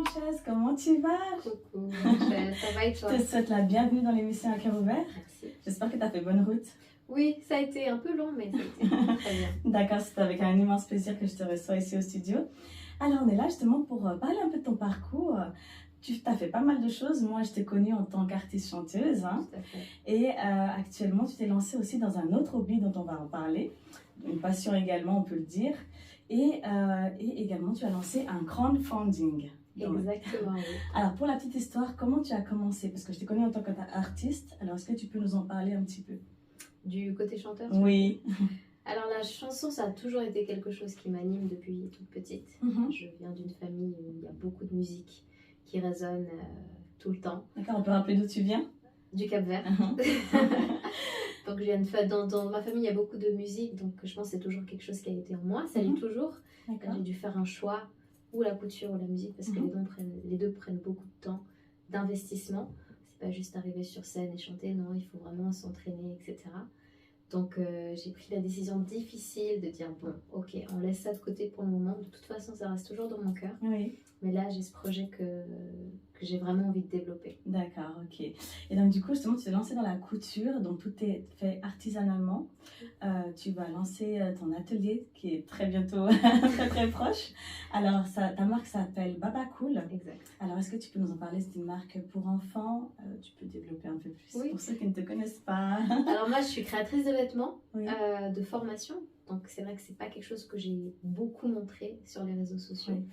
Sanchez, comment tu vas? Coucou, ça va et toi? Je te souhaite la bienvenue dans l'émission À Cœur Ouvert. Merci. J'espère que tu as fait bonne route. Oui, ça a été un peu long, mais ça a été très bien. D'accord, c'est avec un immense plaisir que je te reçois ici au studio. Alors, on est là justement pour parler un peu de ton parcours. Tu as fait pas mal de choses. Moi, je t'ai connue en tant qu'artiste chanteuse. Hein. Tout à fait. Et actuellement, tu t'es lancée aussi dans un autre hobby dont on va en parler. Une passion également, on peut le dire. Et également, tu as lancé un crowdfunding. Exactement, oui. Alors, pour la petite histoire, comment tu as commencé? Parce que je t'ai connue en tant qu'artiste. Alors, est-ce que tu peux nous en parler un petit peu? Du côté chanteur? Oui. Alors, la chanson, ça a toujours été quelque chose qui m'anime depuis toute petite. Je viens d'une famille où il y a beaucoup de musique qui résonne tout le temps. D'accord, on peut rappeler d'où tu viens? Du Cap-Vert. Donc, je viens dans ma famille, il y a beaucoup de musique, donc je pense que c'est toujours quelque chose qui a été en moi. Ça l'est toujours. J'ai dû faire un choix, ou la couture ou la musique, parce que les deux prennent beaucoup de temps, d'investissement. C'est pas juste arriver sur scène et chanter, non, il faut vraiment s'entraîner, etc. Donc j'ai pris la décision difficile de dire bon, ok, on laisse ça de côté pour le moment. De toute façon, ça reste toujours dans mon cœur. Oui. Mais là, j'ai ce projet que j'ai vraiment envie de développer. D'accord, ok. Et donc du coup, justement, tu t'es lancée dans la couture, donc tout est fait artisanalement. Tu vas lancer ton atelier qui est très bientôt très très proche. Alors, ta marque s'appelle Baba Cool. Exact. Alors, est-ce que tu peux nous en parler? C'est une marque pour enfants. Tu peux développer un peu plus Oui. pour ceux qui ne te connaissent pas. Alors moi, je suis créatrice de vêtements, Oui. de formation. Donc c'est vrai que c'est pas quelque chose que j'ai beaucoup montré sur les réseaux sociaux. Oui.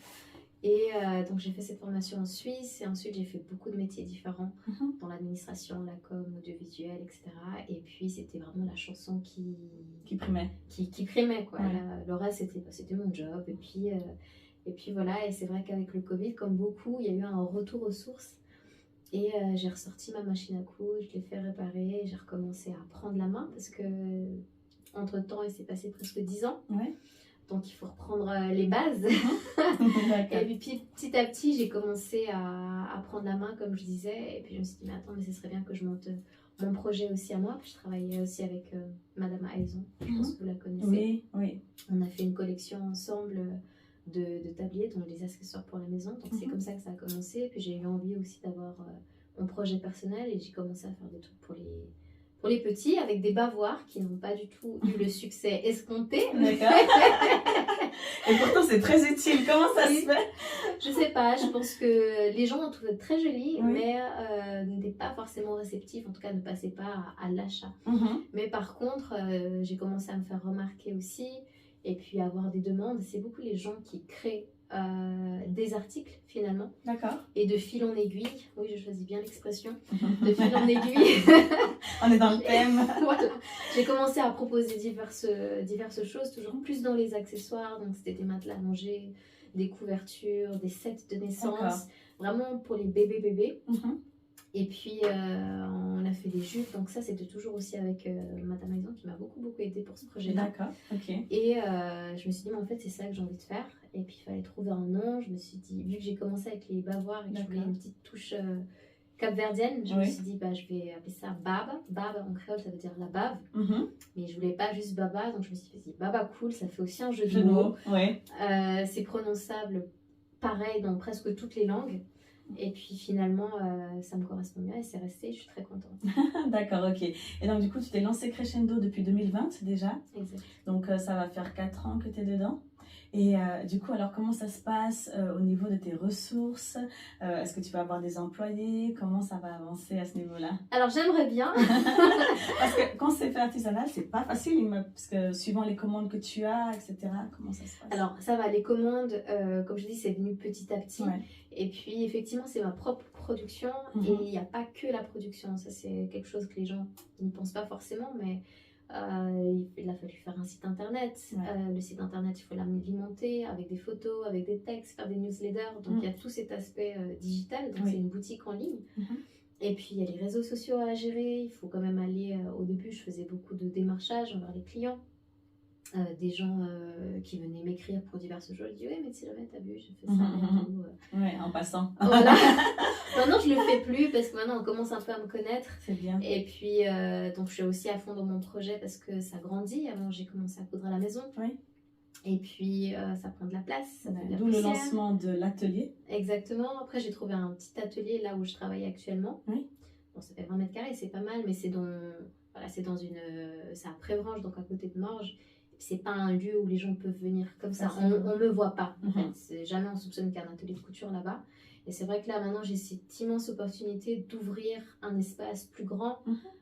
Et donc j'ai fait cette formation en Suisse et ensuite j'ai fait beaucoup de métiers différents dans l'administration, la com, l'audiovisuel, etc. Et puis c'était vraiment la chanson qui primait. Qui primait quoi. Ouais. Le reste c'était mon job. Et puis voilà, et c'est vrai qu'avec le Covid, comme beaucoup, il y a eu un retour aux sources. Et j'ai ressorti ma machine à coudre, je l'ai fait réparer, j'ai recommencé à prendre la main parce que entre temps il s'est passé presque 10 ans. Ouais. Donc il faut reprendre les bases. Et puis petit à petit, j'ai commencé à prendre la main, comme je disais. Et puis je me suis dit, mais attends, mais ce serait bien que je monte mon projet aussi à moi. Puis je travaillais aussi avec Madame Aizon, je pense que vous la connaissez. Oui, oui. On a fait une collection ensemble de tabliers, donc des accessoires pour la maison. Donc c'est comme ça que ça a commencé. Et puis j'ai eu envie aussi d'avoir mon projet personnel et j'ai commencé à faire des trucs pour les petits, avec des bavoirs qui n'ont pas du tout eu le succès escompté. D'accord. Et pourtant, c'est très utile. Comment ça se fait? Je sais pas, je pense que les gens ont trouvé très joli, Oui. mais n'étaient pas forcément réceptifs, en tout cas ne passaient pas à l'achat. Mais par contre, j'ai commencé à me faire remarquer aussi, et puis à avoir des demandes. C'est beaucoup les gens qui créent des articles finalement. D'accord. Et de fil en aiguille, oui je choisis bien l'expression, de fil en aiguille. On est dans le thème. Voilà. J'ai commencé à proposer diverses choses, toujours plus dans les accessoires, donc c'était des matelas allongés, des couvertures, des sets de naissance, vraiment pour les bébés. Et puis on a fait des jupes, donc ça c'était toujours aussi avec Madame Aizon qui m'a beaucoup aidée pour ce projet-là. D'accord, ok. Et je me suis dit, mais en fait c'est ça que j'ai envie de faire. Et puis il fallait trouver un nom. Je me suis dit, vu que j'ai commencé avec les bavoirs et que je voulais une petite touche capverdienne, je me suis dit, bah, je vais appeler ça Bab. Bab en créole ça veut dire la bave. Mais je voulais pas juste Baba, donc je me suis dit, Baba Cool, ça fait aussi un jeu de mots. Ouais. C'est prononçable pareil dans presque toutes les langues. Et puis finalement, ça me correspond bien et c'est resté, je suis très contente. D'accord, ok. Et donc du coup, tu t'es lancé Crescendo depuis 2020 déjà. Exact. Donc ça va faire 4 ans que tu es dedans. Et du coup, alors comment ça se passe au niveau de tes ressources? Est-ce que tu vas avoir des employés? Comment ça va avancer à ce niveau-là? Alors j'aimerais bien. Parce que quand c'est fait artisanal, c'est pas facile, parce que suivant les commandes que tu as, etc., comment ça se passe? Alors ça va, les commandes, comme je dis, c'est venu petit à petit. Ouais. Et puis effectivement, c'est ma propre production et il n'y a pas que la production. Ça, c'est quelque chose que les gens n'y pensent pas forcément, mais il a fallu faire un site internet. Le site internet, il faut l'alimenter avec des photos, avec des textes, faire des newsletters. Donc il y a tout cet aspect digital. Donc c'est une boutique en ligne. Et puis il y a les réseaux sociaux à gérer. Il faut quand même aller. Au début, je faisais beaucoup de démarchage envers les clients. des gens qui venaient m'écrire pour diverses choses. Je dis oui, mais si jamais t'as vu, j'ai fait ça et tout. Ouais, en passant. Voilà. Maintenant, je le fais plus parce que maintenant, on commence un peu à me connaître. C'est bien. Et puis, donc, je suis aussi à fond dans mon projet parce que ça grandit. Avant, j'ai commencé à coudre à la maison. Oui. Et puis, ça prend de la place. D'où le lancement de l'atelier. Exactement. Après, j'ai trouvé un petit atelier là où je travaille actuellement. Oui. Bon, ça fait 20 mètres carrés, c'est pas mal, mais c'est c'est à Prévrange, donc à côté de Morges. C'est pas un lieu où les gens peuvent venir comme ça. On ne me voit pas. En fait. Jamais on soupçonne qu'il y a un atelier de couture là-bas. Et c'est vrai que là, maintenant, j'ai cette immense opportunité d'ouvrir un espace plus grand,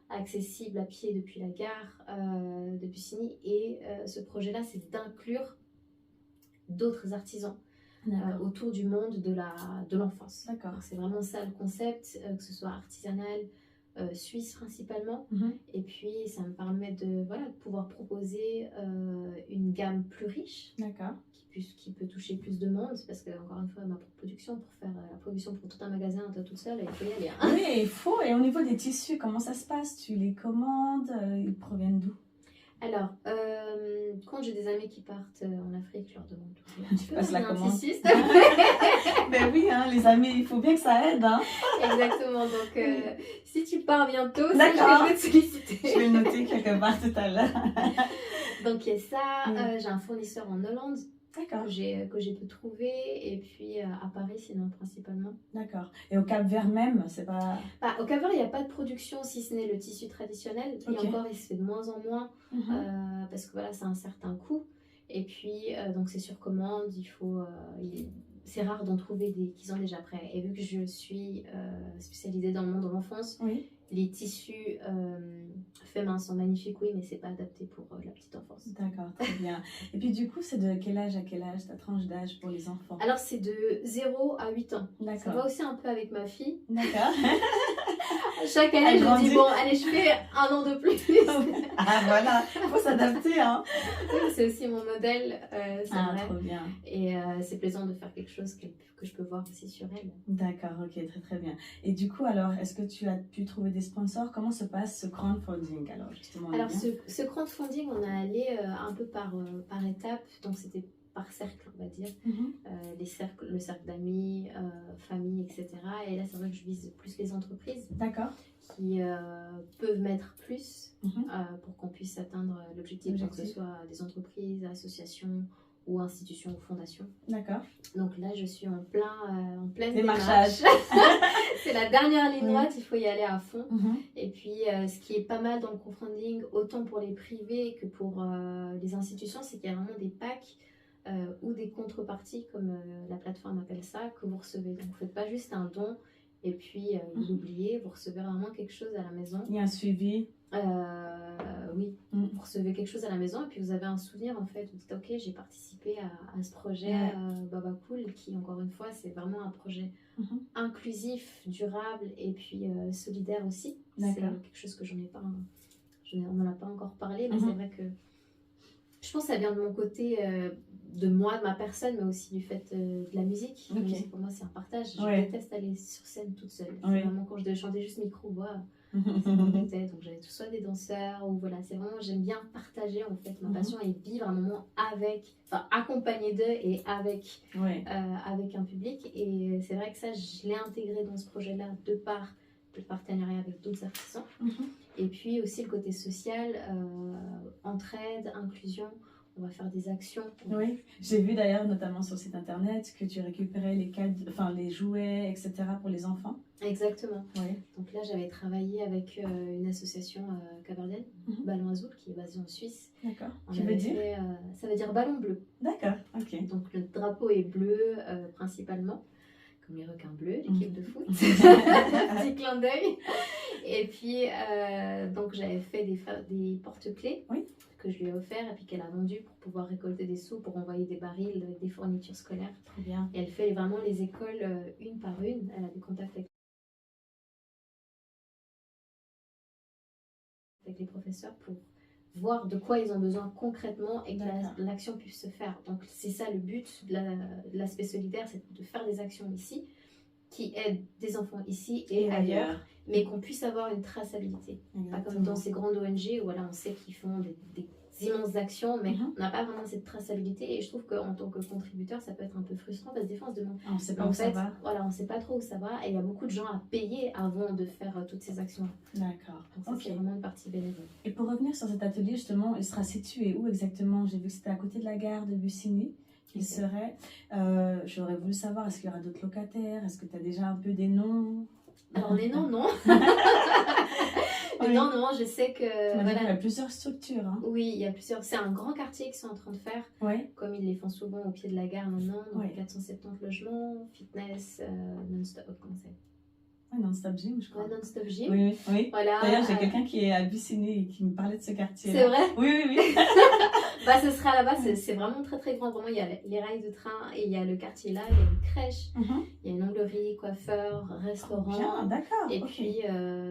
accessible à pied depuis la gare de Bussigny. Et ce projet-là, c'est d'inclure d'autres artisans autour du monde de l'enfance. D'accord. C'est vraiment ça le concept, que ce soit artisanal, suisse principalement. Et puis, ça me permet de pouvoir proposer une gamme plus riche. D'accord. Qui peut toucher plus de monde, parce que, encore une fois, ma production, pour faire la production pour tout un magasin, toi toute seule, il faut y aller. Oui, il faut. Et au niveau des tissus, comment ça se passe? Tu les commandes? Ils proviennent d'où? Alors, quand j'ai des amis qui partent en Afrique, je leur demande toujours. Tu passes la commande. Tissu, s'il te plaît. Ben oui, hein, les amis, il faut bien que ça aide. Hein. Exactement. Donc, si tu pars bientôt, d'accord, je vais te solliciter. Je vais le noter quelque part tout à l'heure. Donc, il y a ça. J'ai un fournisseur en Hollande. D'accord. Que j'ai pu trouver, et puis à Paris sinon principalement. D'accord. Et au Cap-Vert même, c'est pas... Au Cap-Vert, il n'y a pas de production si ce n'est le tissu traditionnel. Et encore, il se fait de moins en moins parce que voilà, c'est un certain coût. Et puis, donc c'est sur commande, c'est rare d'en trouver qui sont déjà prêts. Et vu que je suis spécialisée dans le monde de l'enfance, les tissus faits main sont magnifiques, oui, mais c'est pas adapté pour la petite enfance. D'accord, très bien. Et puis du coup, c'est de quel âge à quel âge, ta tranche d'âge pour les enfants? Alors, c'est de 0 à 8 ans. D'accord. Ça va aussi un peu avec ma fille. D'accord. Chaque année, je me dis, bon, allez, je fais un an de plus. Ah voilà, il faut s'adapter. Hein. C'est aussi mon modèle, c'est vrai. Trop bien. Et c'est plaisant de faire quelque chose que je peux voir aussi sur elle. D'accord, ok, très très bien. Et du coup, alors, est-ce que tu as pu trouver des sponsors? Comment se passe ce crowdfunding alors, justement? Alors, ce crowdfunding, on est allé un peu par étapes. Donc, c'était par cercle, on va dire. Le cercle d'amis, famille, etc. Et là, c'est vrai que je vise plus les entreprises. D'accord. Qui peuvent mettre plus pour qu'on puisse atteindre l'objectif, que ce soit des entreprises, associations ou institutions ou fondations. D'accord. Donc là, je suis en pleine démarchage. C'est la dernière ligne droite, il faut y aller à fond. Et puis, ce qui est pas mal dans le crowdfunding, autant pour les privés que pour les institutions, c'est qu'il y a vraiment des packs ou des contreparties, comme la plateforme appelle ça, que vous recevez. Donc, vous ne faites pas juste un don et puis vous l'oubliez, vous recevez vraiment quelque chose à la maison. Il y a un suivi. Oui, vous recevez quelque chose à la maison et puis vous avez un souvenir en fait. Vous dites ok, j'ai participé à ce projet Baba Cool qui, encore une fois, c'est vraiment un projet inclusif, durable et puis solidaire aussi. C'est quelque chose que on n'en a pas encore parlé, mais c'est vrai que je pense que ça vient de mon côté, de moi, de ma personne, mais aussi du fait de la musique. La musique, pour moi, c'est un partage. Je déteste aller sur scène toute seule. C'est vraiment quand je devais chanter juste micro-voix, ça m'embêtait. Donc, j'avais soit des danseurs, ou voilà, c'est vraiment, j'aime bien partager en fait ma passion et vivre un moment accompagné d'eux et avec un public. Et c'est vrai que ça, je l'ai intégré dans ce projet-là de par le partenariat avec d'autres artisans. Et puis aussi le côté social, entraide, inclusion. On va faire des actions. Oui, j'ai vu d'ailleurs notamment sur le site internet que tu récupérais les jouets, etc. pour les enfants. Exactement. Donc là, j'avais travaillé avec une association caverdienne, Ballon Azul, qui est basée en Suisse. D'accord. Ça veut dire ça veut dire ballon bleu. D'accord, ok. Donc le drapeau est bleu principalement, comme les requins bleus, l'équipe de foot. Petit clin d'œil. Et puis, donc j'avais fait des porte-clés que je lui ai offert et puis qu'elle a vendu pour pouvoir récolter des sous pour envoyer des barils, des fournitures scolaires. Très bien. Et elle fait vraiment les écoles une par une. Elle a des contacts avec les professeurs pour voir de quoi ils ont besoin concrètement et que l'action puisse se faire. Donc c'est ça le but de l'aspect solidaire, c'est de faire des actions ici qui aident des enfants ici et ailleurs, mais qu'on puisse avoir une traçabilité. Exactement. Pas comme dans ces grandes ONG où voilà, on sait qu'ils font des immenses actions, mais on n'a pas vraiment cette traçabilité. Et je trouve qu'en tant que contributeur, ça peut être un peu frustrant parce que des fois, on se demande. On ne sait pas où ça va. Voilà, on ne sait pas trop où ça va. Et il y a beaucoup de gens à payer avant de faire toutes ces actions. D'accord. Donc, c'est vraiment une partie bénévole. Et pour revenir sur cet atelier, justement, il sera situé où exactement? J'ai vu que c'était à côté de la gare de Bussigny. Il serait. J'aurais voulu savoir, est-ce qu'il y aura d'autres locataires? Est-ce que tu as déjà un peu des noms? Alors, les noms, non. Oui. Non, je sais que. Voilà. Il y a plusieurs structures. Hein. Oui, il y a plusieurs. C'est un grand quartier qu'ils sont en train de faire. Oui. Comme ils les font souvent au pied de la gare maintenant. Donc, Oui. 470 logements, fitness, non-stop. Comment c'est? Non-stop gym, je crois. Ouais, non-stop gym. Oui. Voilà. D'ailleurs, j'ai quelqu'un qui est à Bussigny et qui me parlait de ce quartier. C'est vrai? Oui. Bah, ce sera là-bas, c'est vraiment très très grand. Vraiment, il y a les rails de train et il y a le quartier là, il y a une crèche, il y a une onglerie, coiffeur, restaurant. Bien, d'accord. Et puis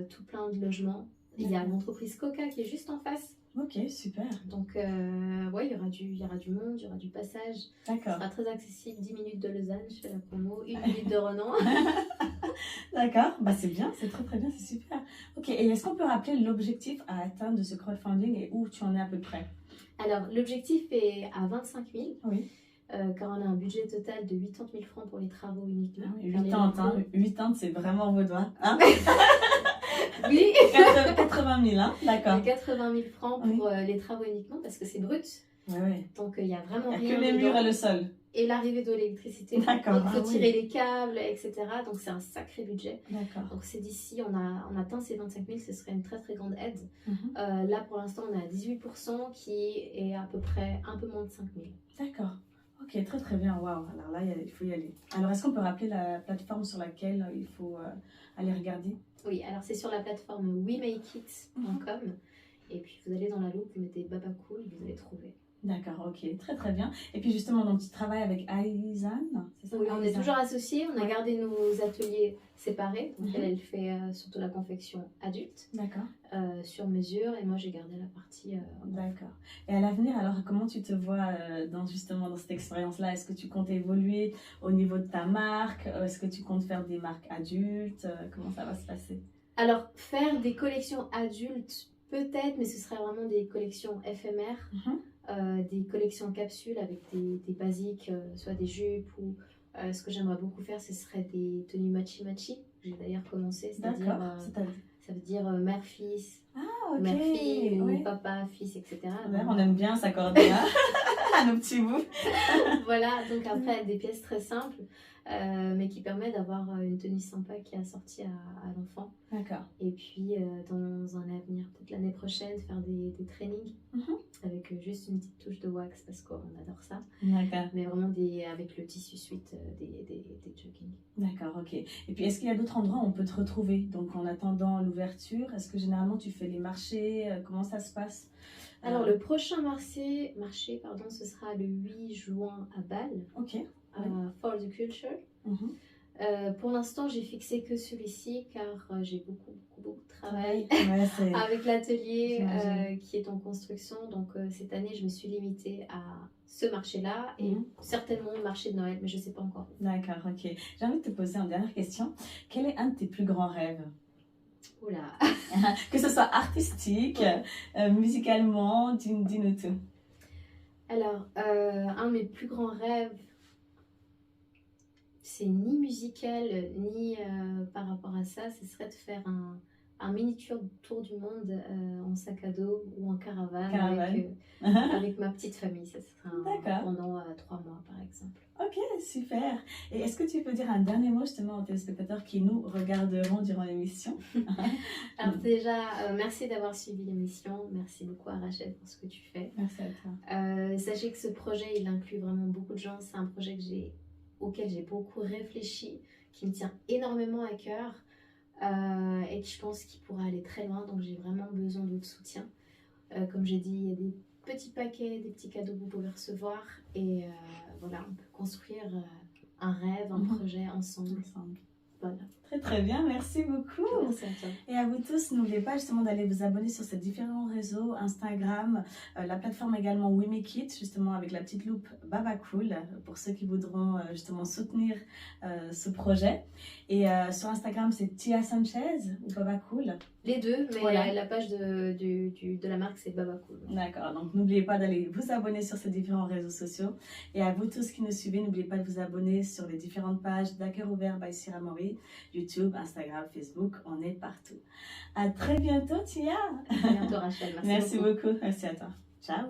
tout plein de logements. Il y a l'entreprise Coca qui est juste en face. Ok, super. Donc, ouais, il y aura du monde, il y aura du passage. D'accord. Ce sera très accessible. 10 minutes de Lausanne, je fais la promo. 1 minute de Renan. D'accord, bah c'est bien, c'est très très bien, c'est super. Ok, et est-ce qu'on peut rappeler l'objectif à atteindre de ce crowdfunding et où tu en es à peu près? Alors, l'objectif est à 25 000. Oui. Car on a un budget total de 80 000 francs pour les travaux uniquement. Ah oui, 80, c'est vraiment vos doigts. Hein. Oui. 80 000, hein, d'accord. 80 000 francs pour les travaux uniquement parce que c'est brut. Oui. Donc il n'y a vraiment rien. Il n'y a que les murs et le sol. Et l'arrivée de l'électricité. D'accord. Donc il faut tirer les câbles, etc. Donc c'est un sacré budget. D'accord. Donc c'est d'ici, on atteint ces 25 000, ce serait une très très grande aide. Là pour l'instant on est à 18% qui est à peu près un peu moins de 5 000. D'accord. Ok, très très bien. Waouh. Alors là, il faut y aller. Alors est-ce qu'on peut rappeler la plateforme sur laquelle il faut aller regarder? Oui, alors c'est sur la plateforme wemakeit.com. Et puis vous allez dans la loupe, vous mettez Baba Cool, vous allez trouver. D'accord, ok, très très bien. Et puis justement, donc tu travailles avec Aizan, c'est ça? Oui, on est toujours associés, on a gardé nos ateliers séparés. Donc elle fait surtout la confection adulte, sur mesure, et moi j'ai gardé la partie... D'accord. Et à l'avenir, alors comment tu te vois dans cette expérience-là? Est-ce que tu comptes évoluer au niveau de ta marque? Est-ce que tu comptes faire des marques adultes? Comment ça va se passer? Alors, faire des collections adultes, peut-être, mais ce serait vraiment des collections éphémères. Des collections capsules avec des basiques, soit des jupes ou ce que j'aimerais beaucoup faire, ce serait des tenues matchy-matchy. J'ai d'ailleurs commencé, c'est-à-dire ça veut dire mère-fils, mère-fille ou papa-fils, etc. On aime bien s'accorder à nos petits bouts. Voilà, donc après des pièces très simples, mais qui permettent d'avoir une tenue sympa qui est assortie à l'enfant. D'accord. Et puis dans un avenir, peut-être l'année prochaine, faire des trainings avec juste une petite touche de wax parce qu'on adore ça. D'accord. Mais vraiment avec le tissu suite des jogging. D'accord, ok. Et puis est-ce qu'il y a d'autres endroits où on peut te retrouver? Donc en attendant l'ouverture, est-ce que généralement tu fais les marchés? Comment ça se passe? Alors le prochain marché, ce sera le 8 juin à Bâle. Ok. For the Culture. Pour l'instant, j'ai fixé que celui-ci car j'ai beaucoup de travail avec l'atelier qui est en construction. Donc cette année, je me suis limitée à ce marché-là et certainement le marché de Noël, mais je ne sais pas encore. D'accord, ok. J'ai envie de te poser une dernière question. Quel est un de tes plus grands rêves? Oula. Que ce soit artistique, musicalement, dis-nous tout. Alors, un de mes plus grands rêves, c'est ni musical, ni par rapport à ça, ce serait de faire un mini tour du monde en sac à dos ou en caravane. Avec ma petite famille. Ça sera pendant 3 mois, par exemple. Ok, super. Et est-ce que tu peux dire un dernier mot justement aux téléspectateurs qui nous regarderont durant l'émission? Alors déjà, merci d'avoir suivi l'émission. Merci beaucoup à Rachel pour ce que tu fais. Merci à toi. Sachez que ce projet, il inclut vraiment beaucoup de gens. C'est un projet auquel j'ai beaucoup réfléchi, qui me tient énormément à cœur et que je pense qu'il pourra aller très loin. Donc j'ai vraiment besoin de votre soutien. Comme j'ai dit, il y a des petits paquets, des petits cadeaux que vous pouvez recevoir et voilà, on peut construire un rêve, un projet ensemble. Voilà. Très très bien, merci beaucoup. Merci à toi. Et à vous tous, n'oubliez pas justement d'aller vous abonner sur ces différents réseaux, Instagram, la plateforme également We Make It, justement avec la petite loupe Baba Cool, pour ceux qui voudront justement soutenir ce projet. Et sur Instagram, c'est Tia Sanchez ou Baba Cool. Les deux, mais Voilà. la page de la marque, c'est Baba Cool. D'accord, donc n'oubliez pas d'aller vous abonner sur ces différents réseaux sociaux. Et à vous tous qui nous suivez, n'oubliez pas de vous abonner sur les différentes pages d'À Cœur Ouvert by Syrah Mori, YouTube, Instagram, Facebook, on est partout. À très bientôt, Tia. À bientôt, Rachel. Merci beaucoup. Merci à toi. Ciao.